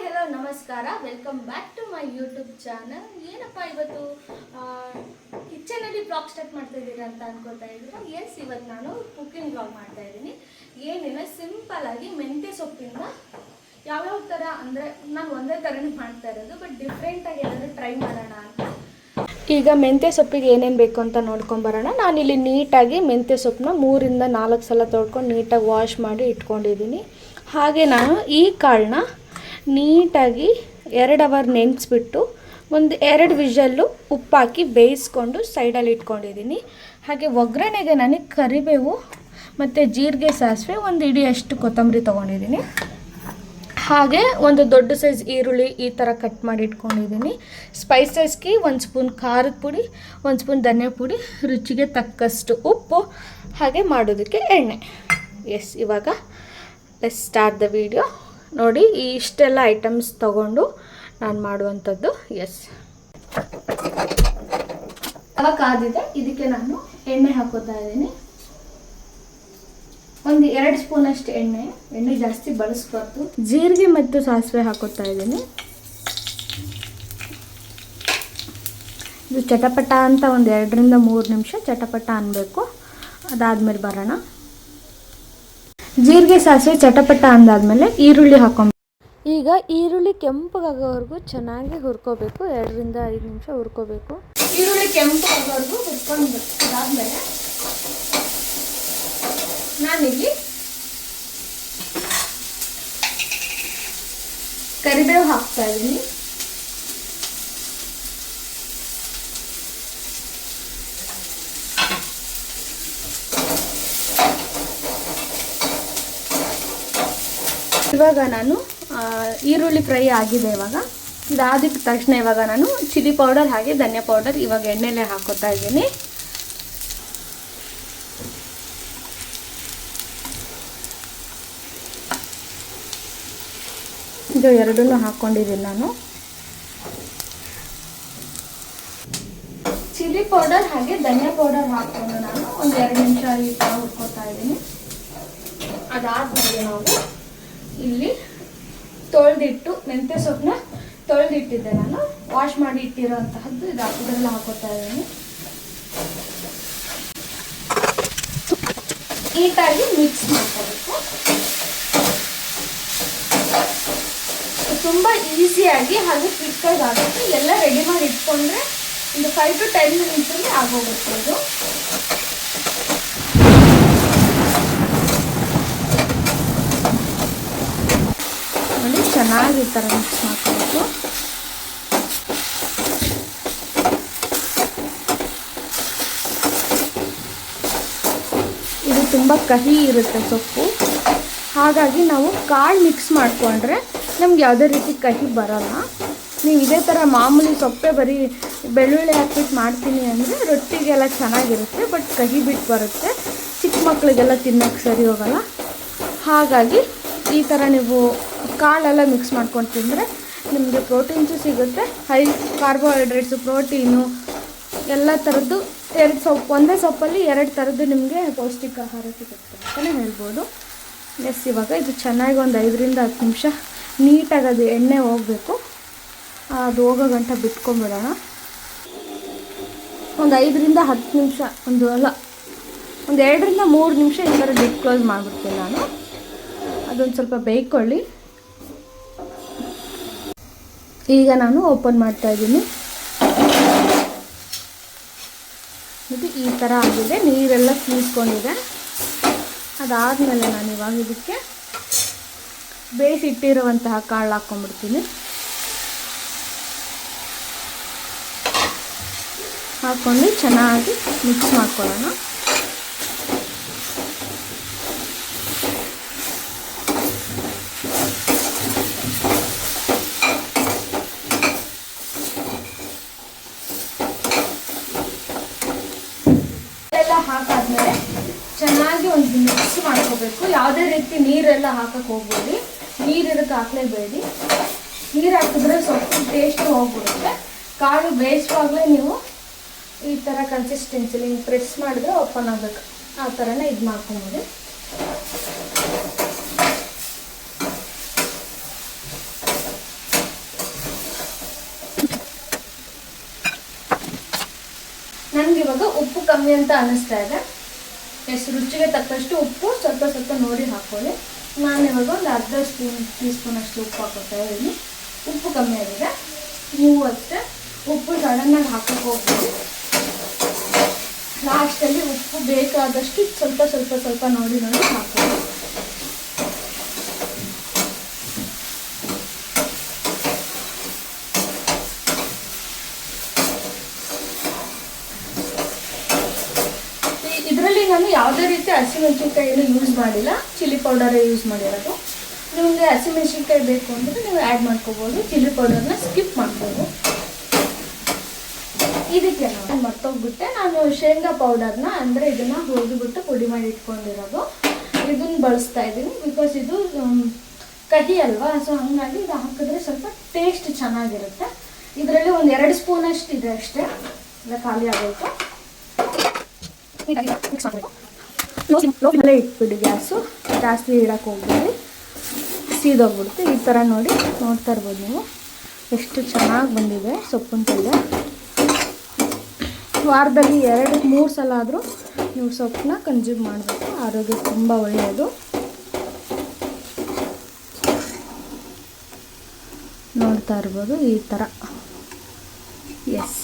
Hello ನಮಸ್ಕಾರ, welcome back to my YouTube channel. ಏನಪ್ಪ ಇವತ್ತು ಕಿಚನಲ್ಲಿ ಬ್ಲಾಗ್ ಸ್ಟಾರ್ಟ್ ಮಾಡ್ತಾ ಇದ್ದೀರಾ ಅಂತ ಅನ್ಕೋತಾ ಇದ್ದೀರಾ? ಎಸ್, ಇವತ್ತು ನಾನು ಕುಕಿಂಗ್ ಬ್ಲಾಗ್ ಮಾಡ್ತಾ ಇದ್ದೀನಿ. ಏನಿಲ್ಲ, ಸಿಂಪಲ್ ಆಗಿ ಮೆಂತ್ಯ ಸೊಪ್ಪಿಂದ ಯಾವ್ಯಾವ ಥರ ಅಂದರೆ ನಾನು ಒಂದೇ ಥರನೇ ಮಾಡ್ತಾ ಇರೋದು, ಬಟ್ ಡಿಫ್ರೆಂಟಾಗಿ ಏನಾದರೂ ಟ್ರೈ ಮಾಡೋಣ ಅಂತ. ಈಗ ಮೆಂತ್ಯ ಸೊಪ್ಪಿಗೆ ಏನೇನು ಬೇಕು ಅಂತ ನೋಡ್ಕೊಂಬರೋಣ. ನಾನಿಲ್ಲಿ ನೀಟಾಗಿ ಮೆಂತ್ಯ ಸೊಪ್ಪನ್ನ 3 ಇಂದ 4 ಸಲ ತೊಳ್ಕೊಂಡು ನೀಟಾಗಿ ವಾಶ್ ಮಾಡಿ ಇಟ್ಕೊಂಡಿದ್ದೀನಿ. ಹಾಗೆ ನಾನು ಈ ಕಾಳನ್ನ ನೀಟಾಗಿ 2 ಅವರ್ ನೆನೆಸ್ಬಿಟ್ಟು ಒಂದು 2 ವಿಷಲ್ಲು ಉಪ್ಪಾಕಿ ಬೇಯಿಸ್ಕೊಂಡು ಸೈಡಲ್ಲಿ ಇಟ್ಕೊಂಡಿದ್ದೀನಿ. ಹಾಗೆ ಒಗ್ಗರಣೆಗೆ ನನಗೆ ಕರಿಬೇವು ಮತ್ತು ಜೀರಿಗೆ, ಸಾಸಿವೆ, 1 ಹಿಡಿಯಷ್ಟು ಕೊತ್ತಂಬರಿ ತೊಗೊಂಡಿದ್ದೀನಿ. ಹಾಗೆ ಒಂದು ದೊಡ್ಡ ಸೈಜ್ ಈರುಳ್ಳಿ ಈ ಥರ ಕಟ್ ಮಾಡಿ ಇಟ್ಕೊಂಡಿದ್ದೀನಿ. ಸ್ಪೈಸಸ್ಗೆ 1 ಸ್ಪೂನ್ ಖಾರದ ಪುಡಿ, 1 ಸ್ಪೂನ್ ಧನಿಯಾ ಪುಡಿ, ರುಚಿಗೆ ತಕ್ಕಷ್ಟು ಉಪ್ಪು, ಹಾಗೆ ಮಾಡೋದಕ್ಕೆ ಎಣ್ಣೆ. ಎಸ್, ಇವಾಗ ಲೆಟ್ಸ್ ಸ್ಟಾರ್ಟ್ ದ ವಿಡಿಯೋ. ನೋಡಿ, ಇಷ್ಟೆಲ್ಲ ಐಟಮ್ಸ್ ತೊಗೊಂಡು ನಾನು ಮಾಡುವಂಥದ್ದು. ಎಸ್, ತವ ಕಾದಿದೆ, ಇದಕ್ಕೆ ನಾನು ಎಣ್ಣೆ ಹಾಕೋತಾ ಇದ್ದೀನಿ. ಒಂದು 2 ಸ್ಪೂನಷ್ಟು ಎಣ್ಣೆ ಜಾಸ್ತಿ ಬಳಸ್ಬಾರ್ದು. ಜೀರಿಗೆ ಮತ್ತು ಸಾಸಿವೆ ಹಾಕೋತಾ ಇದ್ದೀನಿ. ಇದು ಚಟಪಟ ಅಂತ ಒಂದು 2 ರಿಂದ 3 ನಿಮಿಷ ಚಟಪಟ ಅನ್ನಬೇಕು. ಅದಾದಮೇಲೆ ಬರೋಣ. ಜೀರಿಗೆ ಸಾಸಿವೆ ಚಟಪಟ ಅಂದಾದ್ಮೇಲೆ ಈರುಳ್ಳಿ ಹಾಕೊಂಬೇಕು. ಈಗ ಈರುಳ್ಳಿ ಕೆಂಪಗಾಗೋವರೆಗೂ ಚೆನ್ನಾಗಿ ಹುರ್ಕೋಬೇಕು. 2 ರಿಂದ 5 ನಿಮಿಷ ಹುರ್ಕೋಬೇಕು. ಈರುಳ್ಳಿ ಕೆಂಪಗಾಗೋವರೆಗೂ ಹುರ್ಕೊಂಡು ಅದಾದ್ಮೇಲೆ ನಾನಿಲ್ಲಿ ಕರಿಬೇವು ಹಾಕ್ತಾ ಇದ್ದೀನಿ. ಇವಾಗ ನಾನು ಈರುಳ್ಳಿ ಫ್ರೈ ಆಗಿದೆ. ಇವಾಗ ಇದಾದ ತಕ್ಷಣ ಇವಾಗ ನಾನು ಚಿಲ್ಲಿ ಪೌಡರ್ ಹಾಗೆ ಧನಿಯಾ ಪೌಡರ್ ಇವಾಗ ಎಣ್ಣೆಲೆ ಹಾಕೋತಾ ಇದ್ದೀನಿ. ಇದು ಎರಡನ್ನೂ ಹಾಕ್ಕೊಂಡಿದ್ದೀನಿ ನಾನು. ಚಿಲ್ಲಿ ಪೌಡರ್ ಹಾಗೆ ಧನಿಯಾ ಪೌಡರ್ ಹಾಕ್ಕೊಂಡು ನಾನು ಒಂದು 2 ನಿಮಿಷ ಈ ಥರ ಹುರ್ಕೋತಾ ಇದ್ದೀನಿ. ಅದಾದ್ಮೇಲೆ ನಾವು ಇಲ್ಲಿ ತೊಳೆದಿಟ್ಟು ಮೆಂತ್ಯ ಸೊಪ್ಪನ್ನ ತೊಳೆದಿಟ್ಟಿದ್ದೆ ನಾನು, ವಾಶ್ ಮಾಡಿ ಇಟ್ಟಿರೋಂತಹದ್ದು ಇದೆಲ್ಲ ಹಾಕೋತಾ ಇದ್ದೀನಿ. ನೀಟಾಗಿ ಮಿಕ್ಸ್ ಮಾಡ್ಕೋಬೇಕು. ತುಂಬ ಈಸಿಯಾಗಿ ಹಾಗೆ ಕ್ವಿಕ್ಕಾಗಿ ಆಗುತ್ತೆ. ಎಲ್ಲ ರೆಡಿ ಮಾಡಿ ಇಟ್ಕೊಂಡ್ರೆ ಒಂದು 5 to 10 ಮಿನಿಟ್ಸಲ್ಲಿ ಆಗೋಗುತ್ತೆ. ಇದು ನೋಡಿ, ಚೆನ್ನಾಗಿ ಈ ಥರ ಮಿಕ್ಸ್ ಮಾಡ್ಕೋಬೇಕು. ಇದು ತುಂಬ ಕಹಿ ಇರುತ್ತೆ ಸೊಪ್ಪು, ಹಾಗಾಗಿ ನಾವು ಕಾಳು ಮಿಕ್ಸ್ ಮಾಡಿಕೊಂಡ್ರೆ ನಮ್ಗೆ ಯಾವುದೇ ರೀತಿ ಕಹಿ ಬರೋಲ್ಲ. ನೀವು ಇದೇ ಥರ ಮಾಮೂಲಿ ಸೊಪ್ಪೆ ಬರೀ ಬೆಳ್ಳುಳ್ಳಿ ಹಾಕ್ಬಿಟ್ಟು ಮಾಡ್ತೀನಿ ಅಂದರೆ ರೊಟ್ಟಿಗೆಲ್ಲ ಚೆನ್ನಾಗಿರುತ್ತೆ, ಬಟ್ ಕಹಿ ಬಿಟ್ಟು ಬರುತ್ತೆ. ಚಿಕ್ಕ ಮಕ್ಕಳಿಗೆಲ್ಲ ತಿನ್ನೋಕ್ಕೆ ಸರಿ ಹೋಗೋಲ್ಲ. ಹಾಗಾಗಿ ಈ ಥರ ನೀವು ಕಾಳೆಲ್ಲ ಮಿಕ್ಸ್ ಮಾಡ್ಕೊಂಡು ತಿಂದರೆ ನಿಮಗೆ ಪ್ರೋಟೀನ್ಸು ಸಿಗುತ್ತೆ, ಹೈ ಕಾರ್ಬೋಹೈಡ್ರೇಟ್ಸು, ಪ್ರೋಟೀನು ಎಲ್ಲ ಥರದ್ದು ಒಂದೇ ಸೊಪ್ಪಲ್ಲಿ 2 ಥರದ್ದು ನಿಮಗೆ ಪೌಷ್ಟಿಕ ಆಹಾರ ಸಿಗುತ್ತೆ ಅಂತಲೇ ಹೇಳ್ಬೋದು. ಎಸ್, ಇವಾಗ ಇದು ಚೆನ್ನಾಗಿ ಒಂದು 5 ರಿಂದ 10 ನಿಮಿಷ ನೀಟಾಗಿ ಅದು ಎಣ್ಣೆ ಹೋಗಬೇಕು. ಅದು ಹೋಗೋ ಗಂಟ ಬಿಟ್ಕೊಂಡ್ಬಿಡೋಣ. ಒಂದು 5 ರಿಂದ 10 ನಿಮಿಷ, ಒಂದು 2 ರಿಂದ 3 ನಿಮಿಷ ಈ ಥರ ಲಿಡ್ ಕ್ಲೋಸ್ ಮಾಡಿಬಿಡ್ತೀನಿ ನಾನು. ಅದೊಂದು ಸ್ವಲ್ಪ ಬೇಯ್ಕೊಳ್ಳಿ. ಈಗ ನಾನು ಓಪನ್ ಮಾಡ್ತಾ ಇದ್ದೀನಿ. ಇದು ಈ ಥರ ಆಗಿದೆ, ನೀರೆಲ್ಲ ಸೀಸ್ಕೊಂಡಿದೆ. ಅದಾದಮೇಲೆ ನಾನು ಇವಾಗ ಇದಕ್ಕೆ ಬೇಯಿಸಿಟ್ಟಿರುವಂತಹ ಕಾಳು ಹಾಕ್ಕೊಂಡ್ಬಿಡ್ತೀನಿ. ಹಾಕ್ಕೊಂಡು ಚೆನ್ನಾಗಿ ಮಿಕ್ಸ್ ಮಾಡ್ಕೊಳ್ಳೋಣ. ಎಲ್ಲ ಹಾಕಾದ್ಮೇಲೆ ಚೆನ್ನಾಗಿ ಒಂದು ಮಿಕ್ಸ್ ಮಾಡ್ಕೋಬೇಕು. ಯಾವುದೇ ರೀತಿ ನೀರೆಲ್ಲ ಹಾಕಕ್ಕೆ ಹೋಗ್ಬೇಡಿ, ನೀರಿರೋಕ್ಕೆ ಹಾಕಲೇಬೇಡಿ. ನೀರು ಹಾಕಿದ್ರೆ ಸ್ವಲ್ಪ ಟೇಸ್ಟ್ ಹೋಗ್ಬಿಡುತ್ತೆ. ಕಾಳು ಬೇಯಿಸುವಾಗಲೇ ನೀವು ಈ ಥರ ಕನ್ಸಿಸ್ಟೆನ್ಸಿಲಿ ಪ್ರೆಸ್ ಮಾಡಿದ್ರೆ ಓಪನ್ ಆಗಬೇಕು. ಆ ಥರನೇ ಇದು ಮಾಡ್ಕೊಬೋದು. ನನಗೆ ಇವಾಗ ಉಪ್ಪು ಕಮ್ಮಿ ಅಂತ ಅನ್ನಿಸ್ತಾ ಇದೆ. ರುಚಿಗೆ ತಕ್ಕಷ್ಟು ಉಪ್ಪು ಸ್ವಲ್ಪ ಸ್ವಲ್ಪ ನೋಡಿ ಹಾಕೊಳ್ಳಿ. ನಾನು ಇವಾಗ ಒಂದು ಅರ್ಧ ಟೀ ಸ್ಪೂನ್ ಅಷ್ಟು ಉಪ್ಪು ಹಾಕೋತಾ ಇದ್ದೀನಿ. ಉಪ್ಪು ಕಮ್ಮಿ ಆಗಿದೆ. ನೀವು ಅಷ್ಟೇ ಉಪ್ಪು ಸಡನ್ನಾಗಿ ಹಾಕೋಕೆ ಹೋಗ್ಬೋದು. ಲಾಸ್ಟಲ್ಲಿ ಉಪ್ಪು ಬೇಕಾದಷ್ಟು ಸ್ವಲ್ಪ ಸ್ವಲ್ಪ ಸ್ವಲ್ಪ ನೋಡಿ ಹಾಕೋದು. ಇದರಲ್ಲಿ ನಾನು ಯಾವುದೇ ರೀತಿ ಹಸಿಮೆಣಸಿನ್ಕಾಯಿಯನ್ನು ಯೂಸ್ ಮಾಡಿಲ್ಲ, ಚಿಲ್ಲಿ ಪೌಡರೇ ಯೂಸ್ ಮಾಡಿರೋದು. ನಿಮಗೆ ಹಸಿಮೆಣಸಿನ್ಕಾಯಿ ಬೇಕು ಅಂದರೆ ನೀವು ಆ್ಯಡ್ ಮಾಡ್ಕೋಬೋದು, ಚಿಲ್ಲಿ ಪೌಡರ್ನ ಸ್ಕಿಪ್ ಮಾಡ್ಬೋದು. ಇದಕ್ಕೆ ನಾನು ಮರ್ತೋಗ್ಬಿಟ್ಟೆ, ನಾನು ಶೇಂಗಾ ಪೌಡರ್ನ ಅಂದರೆ ಇದನ್ನು ಹುರಿದುಬಿಟ್ಟು ಪುಡಿ ಮಾಡಿ ಇಟ್ಕೊಂಡಿರೋದು ಇದನ್ನು ಬಳಸ್ತಾ ಇದ್ದೀನಿ. ಬಿಕಾಸ್ ಇದು ಕಹಿ ಅಲ್ವಾ, ಸೊ ಹಂಗಾಗಿ ಇದು ಹಾಕಿದ್ರೆ ಸ್ವಲ್ಪ ಟೇಸ್ಟ್ ಚೆನ್ನಾಗಿರುತ್ತೆ. ಇದರಲ್ಲಿ ಒಂದು 2 ಸ್ಪೂನಷ್ಟು ಇದೆ ಅಷ್ಟೇ, ಇಲ್ಲ ಖಾಲಿ ಆಗೋಯ್ತು. ಲೋ ಇಟ್ಬಿಡಿ ಗ್ಯಾಸು, ಜಾಸ್ತಿ ಇಡಕ್ಕೆ ಹೋಗ್ಬೇಡಿ, ಸೀದೋಗ್ಬಿಡುತ್ತೆ. ಈ ಥರ ನೋಡ್ತಾ ಇರ್ಬೋದು ನೀವು ಎಷ್ಟು ಚೆನ್ನಾಗಿ ಬಂದಿದೆ ಸೊಪ್ಪಿನ ಪಲ್ಯ. ವಾರದಲ್ಲಿ 2-3 ಸಲ ಆದರೂ ನೀವು ಸೊಪ್ಪನ್ನ ಕನ್ಸ್ಯೂಮ್ ಮಾಡಬೇಕು, ಆರೋಗ್ಯಕ್ಕೆ ತುಂಬ ಒಳ್ಳೆಯದು. ನೋಡ್ತಾ ಇರ್ಬೋದು ಈ ಥರ. ಎಸ್,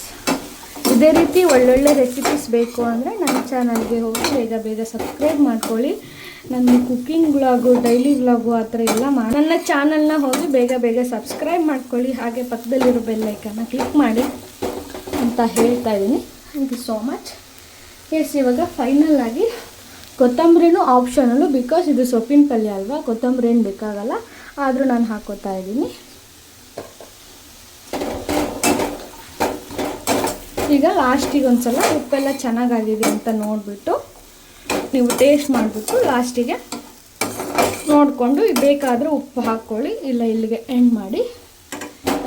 ಇದೇ ರೀತಿ ಒಳ್ಳೊಳ್ಳೆ ರೆಸಿಪೀಸ್ ಬೇಕು ಅಂದರೆ ನನ್ನ ಚಾನಲ್ಗೆ ಹೋಗಿ ಬೇಗ ಸಬ್ಸ್ಕ್ರೈಬ್ ಮಾಡ್ಕೊಳ್ಳಿ. ನನ್ನ ಕುಕ್ಕಿಂಗ್ ವ್ಲಾಗು, ಡೈಲಿ ವ್ಲಾಗು ಆ ಥರ ಎಲ್ಲ ನನ್ನ ಚಾನಲ್ನ ಹೋಗಿ ಬೇಗ ಸಬ್ಸ್ಕ್ರೈಬ್ ಮಾಡ್ಕೊಳ್ಳಿ. ಹಾಗೆ ಪಕ್ಕದಲ್ಲಿರೋ ಬೆಲ್ ಐಕನ್ನ ಕ್ಲಿಕ್ ಮಾಡಿ ಅಂತ ಹೇಳ್ತಾ ಇದ್ದೀನಿ. Thank you so much. Yes, ಇವಾಗ ಫೈನಲ್ ಆಗಿ ಕೊತ್ತಂಬರಿನೂ ಆಪ್ಷನಲ್ಲು, ಬಿಕಾಸ್ ಇದು ಸೊಪ್ಪಿನ ಪಲ್ಯ ಅಲ್ವಾ, ಕೊತ್ತಂಬರಿ ಏನು ಬೇಕಾಗಲ್ಲ, ಆದರೂ ನಾನು ಹಾಕೋತಾ ಇದ್ದೀನಿ. ಈಗ ಲಾಸ್ಟಿಗೆ ಒಂದು ಸಲ ಉಪ್ಪೆಲ್ಲ ಚೆನ್ನಾಗಾಗಿದೆ ಅಂತ ನೋಡಿಬಿಟ್ಟು ನೀವು ಟೇಸ್ಟ್ ಮಾಡಿಬಿಟ್ಟು ಲಾಸ್ಟಿಗೆ ನೋಡಿಕೊಂಡು ಬೇಕಾದರೆ ಉಪ್ಪು ಹಾಕ್ಕೊಳ್ಳಿ, ಇಲ್ಲ ಇಲ್ಲಿಗೆ ಎಂಡ್ ಮಾಡಿ.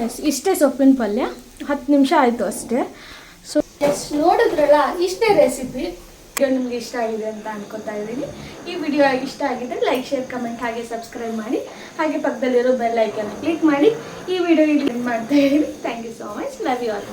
ಎಸ್, ಇಷ್ಟೇ ಸೊಪ್ಪಿನ ಪಲ್ಯ. 10 ನಿಮಿಷ ಆಯಿತು ಅಷ್ಟೇ. ಸೊ ಎಸ್, ನೋಡಿದ್ರಲ್ಲ, ಇಷ್ಟೇ ರೆಸಿಪಿ. ನಿಮಗೆ ಇಷ್ಟ ಆಗಿದೆ ಅಂತ ಅನ್ಕೋತಾ ಇದ್ದೀನಿ. ಈ ವಿಡಿಯೋ ಇಷ್ಟ ಆಗಿದ್ರೆ ಲೈಕ್, ಶೇರ್, ಕಮೆಂಟ್ ಹಾಗೆ ಸಬ್ಸ್ಕ್ರೈಬ್ ಮಾಡಿ. ಹಾಗೆ ಪಕ್ಕದಲ್ಲಿರೋ ಬೆಲ್ ಐಕನ್ ಕ್ಲಿಕ್ ಮಾಡಿ. ಈ ವಿಡಿಯೋ ಇಲ್ಲಿ ಮಾಡ್ತಾ ಇದ್ದೀನಿ. Thank you so much. Love you all.